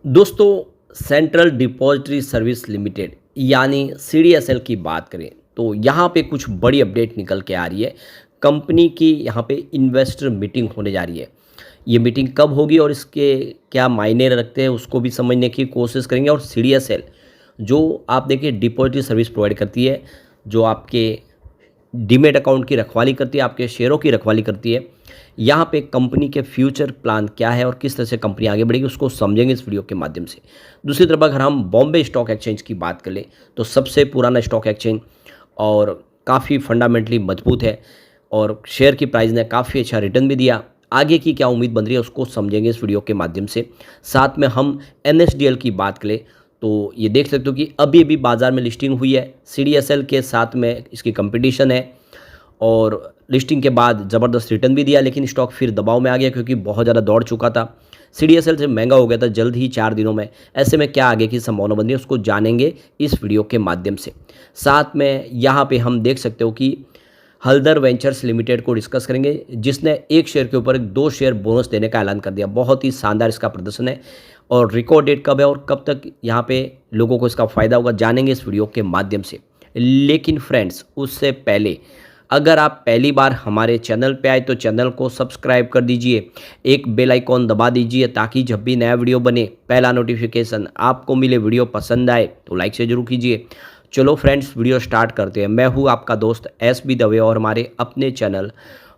दोस्तों, central depository service limited यानी CDSL की बात करें तो यहाँ पे कुछ बड़ी अपडेट निकल के आ रही है। कंपनी की यहाँ पे इन्वेस्टर मीटिंग होने जा रही है। ये मीटिंग कब होगी और इसके क्या मायने रखते हैं उसको भी समझने की कोशिश करेंगे। और सीडीएसएल जो आप देखिए डिपॉजिटरी सर्विस प्रोवाइड करती है, जो आपके डीमेट अकाउंट की रखवाली करती है, आपके शेयरों की रखवाली करती है। यहाँ पे कंपनी के फ्यूचर प्लान क्या है और किस तरह से कंपनी आगे बढ़ेगी उसको समझेंगे इस वीडियो के माध्यम से। दूसरी तरफ अगर हम बॉम्बे स्टॉक एक्सचेंज की बात कर लें तो सबसे पुराना स्टॉक एक्सचेंज और काफ़ी फंडामेंटली मजबूत है और शेयर की प्राइस ने काफ़ी अच्छा रिटर्न भी दिया। आगे की क्या उम्मीद बन रही है उसको समझेंगे इस वीडियो के माध्यम से। साथ में हम एनएसडीएल की बात करें तो ये देख सकते हो कि अभी अभी बाज़ार में लिस्टिंग हुई है। सीडीएसएल के साथ में इसकी कंपटीशन है और लिस्टिंग के बाद ज़बरदस्त रिटर्न भी दिया, लेकिन स्टॉक फिर दबाव में आ गया क्योंकि बहुत ज़्यादा दौड़ चुका था। सीडीएसएल से महंगा हो गया था जल्द ही 4 दिनों में। ऐसे में क्या आगे की संभावना बन रही है उसको जानेंगे इस वीडियो के माध्यम से। साथ में यहाँ पे हम देख सकते हो कि हल्दर वेंचर्स लिमिटेड को डिस्कस करेंगे, जिसने एक शेयर के ऊपर 2 शेयर बोनस देने का ऐलान कर दिया। बहुत ही शानदार इसका प्रदर्शन है और रिकॉर्ड डेट कब है और कब तक यहाँ पे लोगों को इसका फ़ायदा होगा जानेंगे इस वीडियो के माध्यम से। लेकिन फ्रेंड्स, उससे पहले अगर आप पहली बार हमारे चैनल पे आए तो चैनल को सब्सक्राइब कर दीजिए, एक बेल आइकॉन दबा दीजिए ताकि जब भी नया वीडियो बने पहला नोटिफिकेशन आपको मिले। वीडियो पसंद आए तो लाइक से जरूर कीजिए। चलो फ्रेंड्स, वीडियो स्टार्ट करते हैं। मैं हूँ आपका दोस्त एस बी दवे और हमारे अपने चैनल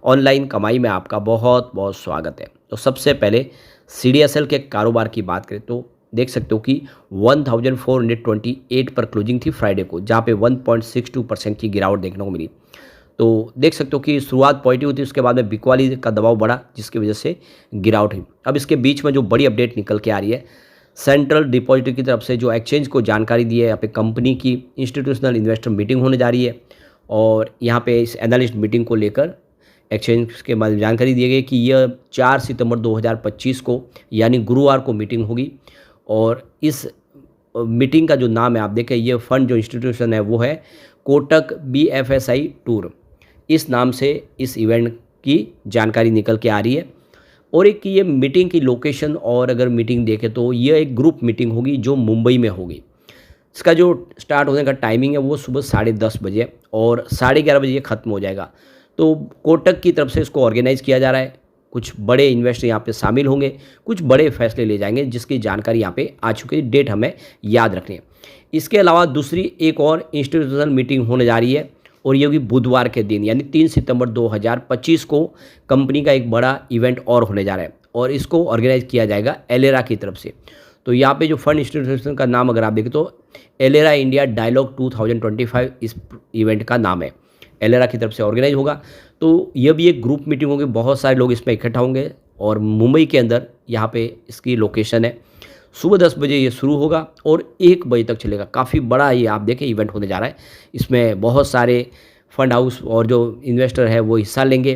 ऑनलाइन कमाई में आपका बहुत बहुत स्वागत है। तो सबसे पहले सीडीएसएल के कारोबार की बात करें तो देख सकते हो कि 1428 पर क्लोजिंग थी फ्राइडे को, जहाँ पे 1.62% की गिरावट देखने को मिली। तो देख सकते हो कि शुरुआत पॉजिटिव थी, उसके बाद में बिकवाली का दबाव बढ़ा जिसकी वजह से गिरावट हुई। अब इसके बीच में जो बड़ी अपडेट निकल के आ रही है, सेंट्रल डिपॉजिटरी की तरफ से जो एक्सचेंज को जानकारी दी है, यहाँ पे कंपनी की इंस्टीट्यूशनल इन्वेस्टर मीटिंग होने जा रही है और यहाँ पे इस एनालिस्ट मीटिंग को लेकर एक्सचेंज के बाद जानकारी दी गई कि यह 4 सितंबर 2025 को यानी गुरुवार को मीटिंग होगी। और इस मीटिंग का जो नाम है आप देखें, ये फंड जो इंस्टीट्यूशन है वो है कोटक बीएफएसआई टूर, इस नाम से इस इवेंट की जानकारी निकल के आ रही है। और एक ये मीटिंग की लोकेशन और अगर मीटिंग देखें तो ये एक ग्रुप मीटिंग होगी जो मुंबई में होगी। इसका जो स्टार्ट होने का टाइमिंग है वो सुबह 10:30 बजे और 11:30 बजे ये ख़त्म हो जाएगा। तो कोटक की तरफ से इसको ऑर्गेनाइज़ किया जा रहा है। कुछ बड़े इन्वेस्टर यहाँ पे शामिल होंगे, कुछ बड़े फैसले ले जाएंगे जिसकी जानकारी यहाँ पे आ चुकी है। डेट हमें याद रखनी है। इसके अलावा दूसरी एक और इंस्टीट्यूशनल मीटिंग होने जा रही है और ये होगी बुधवार के दिन यानी 3 सितंबर 2025 को। कंपनी का एक बड़ा इवेंट और होने जा रहा है और इसको ऑर्गेनाइज किया जाएगा एलेरा की तरफ से। तो यहाँ पे जो फंड इंस्टीट्यूशन का नाम अगर आप देखें तो एलेरा इंडिया डायलॉग 2025 इस इवेंट का नाम है। एलेरा की तरफ से ऑर्गेनाइज होगा। तो यह भी एक ग्रुप मीटिंग होगी, बहुत सारे लोग इसमें इकट्ठा होंगे और मुंबई के अंदर यहाँ पे इसकी लोकेशन है। सुबह 10 बजे ये शुरू होगा और 1 बजे तक चलेगा। काफ़ी बड़ा ये आप देखें इवेंट होने जा रहा है। इसमें बहुत सारे फंड हाउस और जो इन्वेस्टर है वो हिस्सा लेंगे,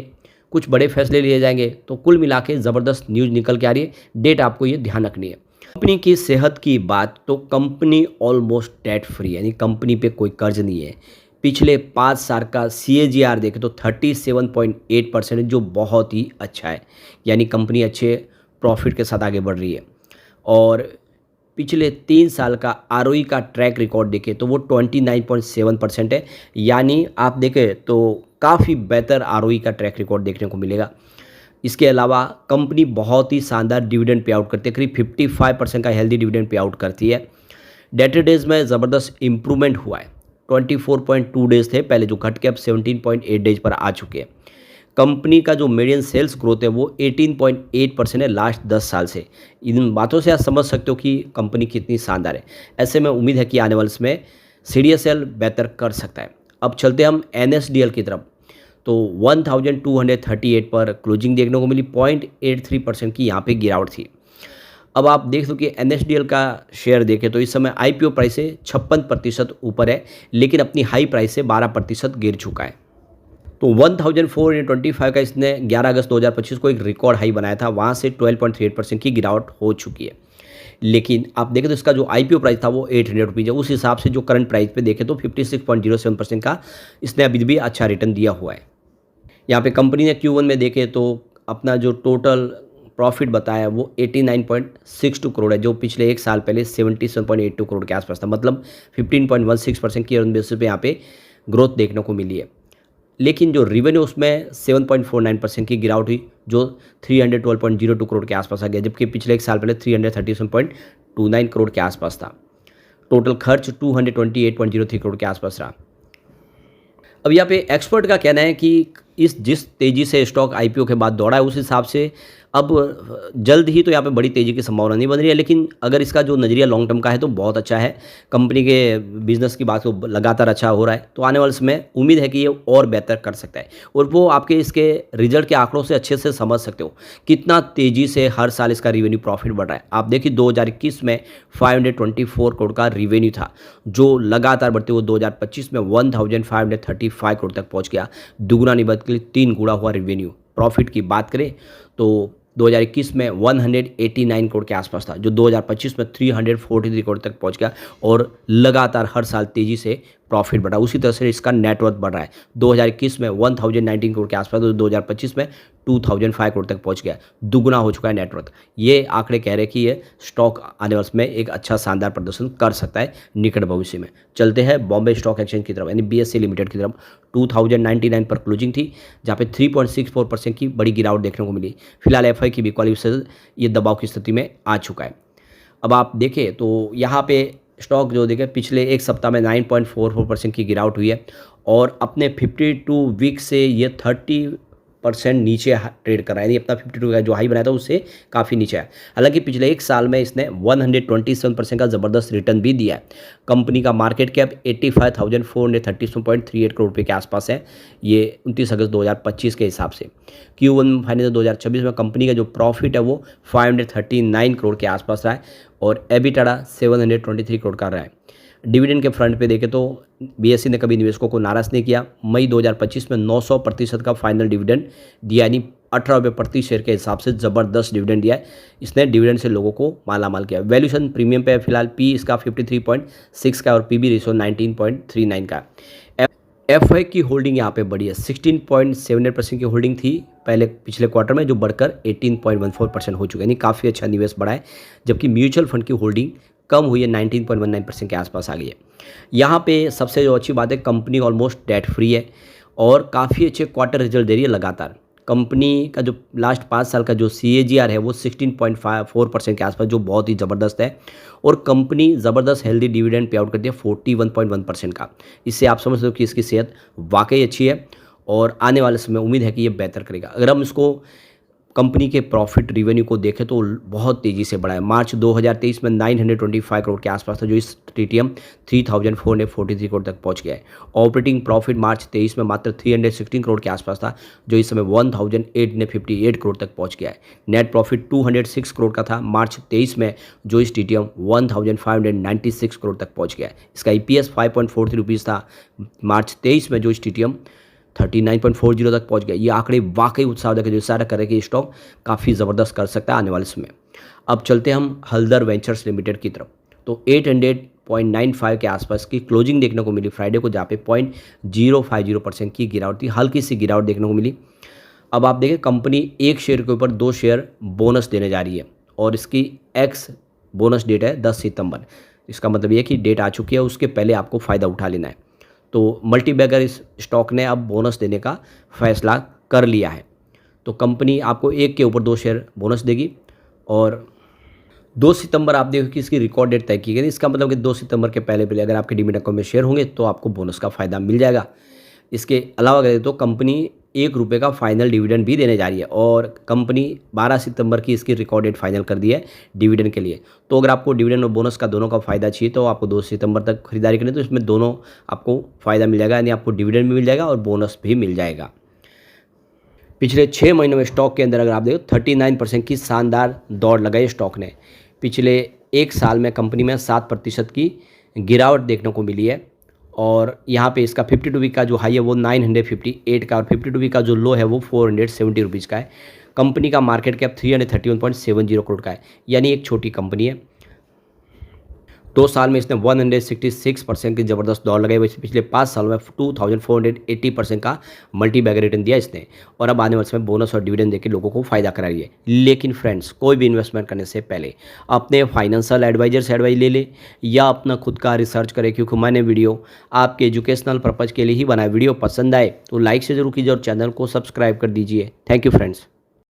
कुछ बड़े फैसले लिए जाएंगे। तो कुल मिला के ज़बरदस्त न्यूज़ निकल के आ रही है। डेट आपको ये ध्यान रखनी है। कंपनी की सेहत की बात तो कंपनी ऑलमोस्ट डेट फ्री, यानी कंपनी पे कोई कर्ज नहीं है। पिछले 5 साल का CAGR देखें तो 37.8% जो बहुत ही अच्छा है, यानी कंपनी अच्छे प्रॉफिट के साथ आगे बढ़ रही है। और पिछले 3 साल का ROE का ट्रैक रिकॉर्ड देखें तो वो 29.7% है, यानी आप देखें तो काफ़ी बेहतर ROE का ट्रैक रिकॉर्ड देखने को मिलेगा। इसके अलावा कंपनी बहुत ही शानदार डिविडेंड पे आउट करती है, करीब 55% का हेल्दी डिविडेंड पे आउट करती है। डेटर डेज में ज़बरदस्त इंप्रूवमेंट हुआ है। 24.2 डेज थे पहले जो घट के अब 17.8 डेज पर आ चुके हैं। कंपनी का जो मीडियन सेल्स ग्रोथ है वो 18.8% है लास्ट 10 साल से। इन बातों से आप समझ सकते हो कि कंपनी कितनी शानदार है। ऐसे में उम्मीद है कि आने वाले समय सीडीएसएल बेहतर कर सकता है। अब चलते हम एनएसडीएल की तरफ। तो 1238 पर क्लोजिंग देखने को मिली, 0.83% की यहाँ पे गिरावट थी। अब आप देख सको कि एनएसडीएल का शेयर देखें तो इस समय IPO प्राइस से 56% ऊपर है, लेकिन अपनी हाई प्राइस से 12% गिर चुका है। तो 1425 का इसने 11 अगस्त 2025 को एक रिकॉर्ड हाई बनाया था, वहाँ से 12.38% की गिरावट हो चुकी है। लेकिन आप देखें तो इसका जो IPO प्राइस था वो 800 रुपीज़ है। उस हिसाब से जो करंट प्राइस पे देखें तो 56.07% का इसने अभी भी अच्छा रिटर्न दिया हुआ है। यहाँ पे कंपनी ने Q1 में देखें तो अपना जो टोटल प्रॉफिट बताया वो 89.62 करोड़ है, जो पिछले एक साल पहले 77.82 करोड़ के आसपास था। मतलब 15.16% की अर्न बेसिस पे यहाँ पे ग्रोथ देखने को मिली है। लेकिन जो रिवेन्यू उसमें 7.49% की गिरावट हुई, जो 312.02 करोड़ के आसपास आ गया, जबकि पिछले एक साल पहले 337.29 करोड़ के आसपास था। टोटल खर्च 228.03 करोड़ के आसपास रहा। अब यहाँ पे एक्सपर्ट का कहना है कि इस जिस तेज़ी से स्टॉक आईपीओ के बाद दौड़ा है, उस हिसाब से अब जल्द ही तो यहाँ पे बड़ी तेज़ी की संभावना नहीं बन रही है। लेकिन अगर इसका जो नज़रिया लॉन्ग टर्म का है तो बहुत अच्छा है। कंपनी के बिजनेस की बात तो लगातार अच्छा हो रहा है, तो आने वाले समय उम्मीद है कि ये और बेहतर कर सकता है। और वो आपके इसके रिजल्ट के आंकड़ों से अच्छे से समझ सकते हो कितना तेज़ी से हर साल इसका रिवेन्यू प्रॉफिट बढ़ रहा है। आप देखिए 2021 में 524 करोड़ का रिवेन्यू था, जो लगातार बढ़ते हुए 2025 में 1535 करोड़ तक पहुँच गया। दुगुना नहीं बल्कि 3 गुना हुआ रिवेन्यू। प्रॉफिट की बात करें तो 2021 में 189 करोड़ के आसपास था, जो 2025 में 343 करोड़ तक पहुंच गया और लगातार हर साल तेज़ी से प्रॉफिट बढ़ा। उसी तरह से इसका नेटवर्थ बढ़ रहा है। 2021 में 1019 करोड़ के आसपास, तो 2025 में 2005 करोड़ तक पहुंच गया। दुगुना हो चुका है नेटवर्थ। ये आंकड़े कह रहे हैं कि ये स्टॉक आने वाले में एक अच्छा शानदार प्रदर्शन कर सकता है निकट भविष्य में। चलते हैं बॉम्बे स्टॉक एक्सचेंज की तरफ, यानी BSE लिमिटेड की तरफ। 2099 पर क्लोजिंग थी, जहाँ पे 3.64% की बड़ी गिरावट देखने को मिली। फिलहाल FI की भी क्वालिफिकेशन ये दबाव की स्थिति में आ चुका है। अब आप देखें तो यहाँ पे स्टॉक जो देखें पिछले एक सप्ताह में 9.44% की गिरावट हुई है और अपने 52 वीक से ये 30% नीचे ट्रेड कर रहा है। यानी अपना 52 का जो हाई बनाया था उससे काफ़ी नीचे है। हालांकि पिछले एक साल में इसने 127% का ज़बरदस्त रिटर्न भी दिया है। कंपनी का मार्केट कैप 85,437.38 करोड़ रुपये के आसपास है, ये 29 अगस्त 2025 के हिसाब से। Q1 फाइनेंशियल 2026 में कंपनी का जो प्रॉफिट है वो 539 करोड़ के आसपास रहा है और EBITDA 723 करोड़ का रहा है। डिविडेंड के फ्रंट पे देखें तो BSE ने कभी निवेशकों को नाराज़ नहीं किया। मई 2025 में 900% का फाइनल डिविडेंड दिया, यानी 18 रुपये प्रति शेयर के हिसाब से ज़बरदस्त डिविडेंड दिया है। इसने डिविडेंड से लोगों को मालामाल किया। वैल्यूएशन प्रीमियम पे फिलहाल P इसका 53.6 का और PB रेशो 19.39 का। FI की होल्डिंग यहाँ पे बढ़ी है, 16.78% की होल्डिंग थी पिछले क्वार्टर में, जो बढ़कर 18.14% हो चुका है, यानी काफ़ी अच्छा निवेश बढ़ा है। जबकि म्यूचुअल फंड की होल्डिंग कम हुई है, 19.19% के आसपास आ गई है। यहाँ पे सबसे जो अच्छी बात है, कंपनी ऑलमोस्ट डेट फ्री है और काफ़ी अच्छे क्वार्टर रिजल्ट दे रही है लगातार। कंपनी का जो लास्ट 5 साल का जो CAGR है वो 16.4% के आसपास, जो बहुत ही ज़बरदस्त है। और कंपनी ज़बरदस्त हेल्दी डिविडेंड पे आउट करती है 41.1% का। इससे आप समझ सकते हो कि इसकी सेहत वाकई अच्छी है और आने वाले समय उम्मीद है कि ये बेहतर करेगा। अगर हम इसको कंपनी के प्रॉफिट रिवेन्यू को देखें तो बहुत तेज़ी से बढ़ा है। मार्च 2023 में 925 करोड़ के आसपास था, जो इस TTM 3443 करोड़ तक पहुंच गया है। ऑपरेटिंग प्रॉफिट मार्च 23 में मात्र 316 करोड़ के आसपास था, जो इस समय 1858 करोड़ तक पहुंच गया है। नेट प्रॉफिट 206 करोड़ का था मार्च 23 में, जो इस TTM 1596 करोड़ तक पहुँच गया है। इसका EPS 5.43 रुपीज़ था मार्च 23 में, जो इस TTM 39.40 तक पहुंच गया। ये आंकड़े वाकई उत्साहवर्धक है, जो इशारा कर रहे हैं कि स्टॉक काफ़ी ज़बरदस्त कर सकता है आने वाले समय। अब चलते हैं हम हल्दर वेंचर्स लिमिटेड की तरफ। तो 800.95 के आसपास की क्लोजिंग देखने को मिली फ्राइडे को, जहाँ पे 0.050% की गिरावट थी, हल्की सी गिरावट देखने को मिली। अब आप देखें कंपनी एक शेयर के ऊपर 2 शेयर बोनस देने जा रही है और इसकी एक्स बोनस डेट है 10 सितंबर। इसका मतलब ये कि डेट आ चुकी है, उसके पहले आपको फ़ायदा उठा लेना है। तो मल्टीबैगर इस स्टॉक ने अब बोनस देने का फैसला कर लिया है। तो कंपनी आपको एक के ऊपर 2 शेयर बोनस देगी और 2 सितंबर आप देखो कि इसकी रिकॉर्ड डेट तय की गई। इसका मतलब कि 2 सितंबर के पहले अगर आपके डीमैट अकाउंट में शेयर होंगे तो आपको बोनस का फ़ायदा मिल जाएगा। इसके अलावा अगर तो कंपनी ₹1 का फाइनल डिविडेंड भी देने जा रही है और कंपनी 12 सितंबर की इसकी रिकॉर्ड डेट फाइनल कर दी है डिविडेंड के लिए। तो अगर आपको डिविडेंड और बोनस का दोनों का फ़ायदा चाहिए तो आपको 2 सितंबर तक खरीदारी करनी है, तो इसमें दोनों आपको फ़ायदा मिल जाएगा, यानी आपको डिविडेंड भी मिल जाएगा और बोनस भी मिल जाएगा। पिछले 6 महीनों में स्टॉक के अंदर अगर आप देखो 39% की शानदार दौड़ लगाई स्टॉक ने। पिछले एक साल में कंपनी में 7% की गिरावट देखने को मिली है और यहाँ पे इसका 52 वीक का जो हाई है वो 958 का और 52 वीक का जो लो है वो 470 रुपीज़ का है। कंपनी का मार्केट कैप 331.70 करोड़ का है, यानी एक छोटी कंपनी है। 2 साल में इसने 166% की ज़बरदस्त दौड़ लगाई। वैसे पिछले 5 साल में 2480% का मल्टी बैगर रिटर्न दिया इसने, और अब आने वाले समय बोनस और डिविडेंड देके लोगों को फ़ायदा करा रही है। लेकिन फ्रेंड्स, कोई भी इन्वेस्टमेंट करने से पहले अपने फाइनेंशियल एडवाइज़र से एडवाइस ले ले या अपना खुद का रिसर्च करें, क्योंकि मैंने वीडियो आपके एजुकेशनल पर्पज़ के लिए ही बनाया। वीडियो पसंद आए तो लाइक से ज़रूर कीजिए और चैनल को सब्सक्राइब कर दीजिए। Thank you friends.